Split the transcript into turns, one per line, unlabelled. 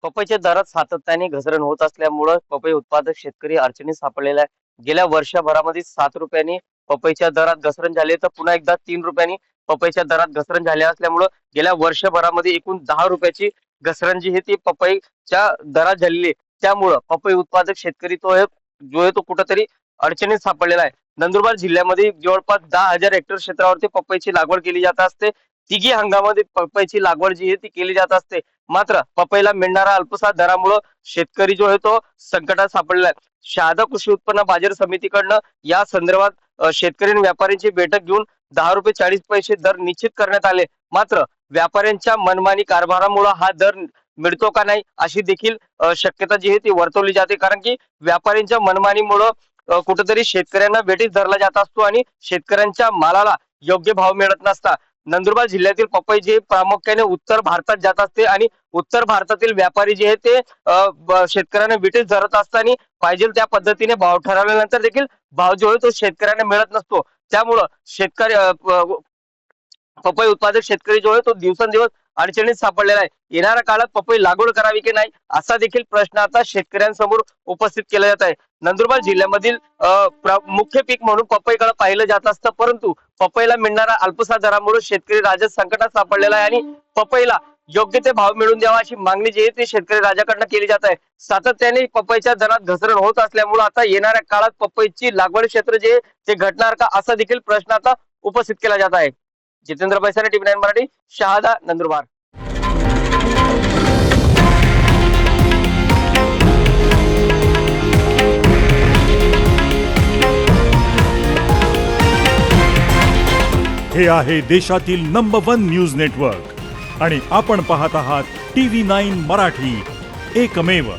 पपईच्या दरात सातत्याने घसरण होत असल्यामुळं पपई उत्पादक शेतकरी अडचणीत सापडलेला आहे। गेल्या वर्षभरामध्ये 7 रुपयांनी पपईच्या दरात घसरण झाली, तर पुन्हा एकदा 3 रुपयांनी पपईच्या दरात घसरण झाली असल्यामुळं गेल्या वर्षभरामध्ये एकूण 10 रुपयाची घसरण जी आहे ती पपईच्या दरात झालेली आहे। त्यामुळं पपई उत्पादक शेतकरी जो आहे तो कुठेतरी अडचणीत सापडलेला आहे। नंदुरबार जिल्ह्यामध्ये जवळपास 10,000 हेक्टर क्षेत्रावरती पपईची लागवड केली जात असते। तिघी हंगामामध्ये पपईची लागवड जी आहे ती केली जात असते। मात्र पपईला मिळणारा अल्पसा दरामुळे शेतकरी जो आहे तो संकटात सापडलेला आहे। शहादा कृषी उत्पन्न बाजार समितीकडनं या संदर्भात शेतकरी आणि व्यापाऱ्यांची बैठक घेऊन 10 रुपये 40 पैसे दर निश्चित करण्यात आले। मात्र व्यापाऱ्यांच्या मनमानी कारभारामुळे हा दर मिळतो का नाही अशी देखील शक्यता जी आहे ती वर्तवली जाते, कारण की व्यापाऱ्यांच्या मनमानीमुळे कुठेतरी शेतकऱ्यांना वेठीस धरला जात असतो आणि शेतकऱ्यांच्या मालाला योग्य भाव मिळत नसता। नंदुरबार जिल्ह्यातील पपई जे प्रामुख्याने उत्तर भारतात जात असते आणि उत्तर भारतातील व्यापारी जे आहे ते शेतकऱ्यांना विटीस धरत असतात आणि पाहिजे त्या पद्धतीने भाव ठरवल्यानंतर देखील भाव जो आहे तो शेतकऱ्यांना मिळत नसतो। त्यामुळं शेतकरी पपई उत्पादक शेतकरी जो आहे तो दिवसेंदिवस अडचणीत सापडलेला आहे। येणाऱ्या काळात पपई लागवड करावी की नाही असा देखील प्रश्न आता शेतकऱ्यांसमोर उपस्थित केला जात आहे। नंदुरबार जिल्ह्यामधील मुख्य पीक म्हणून पपईकडे पाहिलं जात असतं, परंतु पपईला मिळणारा अल्पसा दरामुळे शेतकरी राज्यात संकटात सापडलेला आहे आणि पपईला योग्य ते भाव मिळून द्यावा अशी मागणी जी आहे ती शेतकरी राजाकडनं केली जात आहे। सातत्याने पपईच्या दरात घसरण होत असल्यामुळे आता येणाऱ्या काळात पपईची लागवड क्षेत्र जे ते घटणार का असा देखील प्रश्न आता उपस्थित केला जात आहे। जितेंद्र पैसाने टीव्ही 9 मराठी, शहादा, नंदुरबार।
हे आहे देशातील नंबर 1 न्यूज नेटवर्क आणि आपण पाहत आहात टीव्ही 9 मराठी, एकमेव।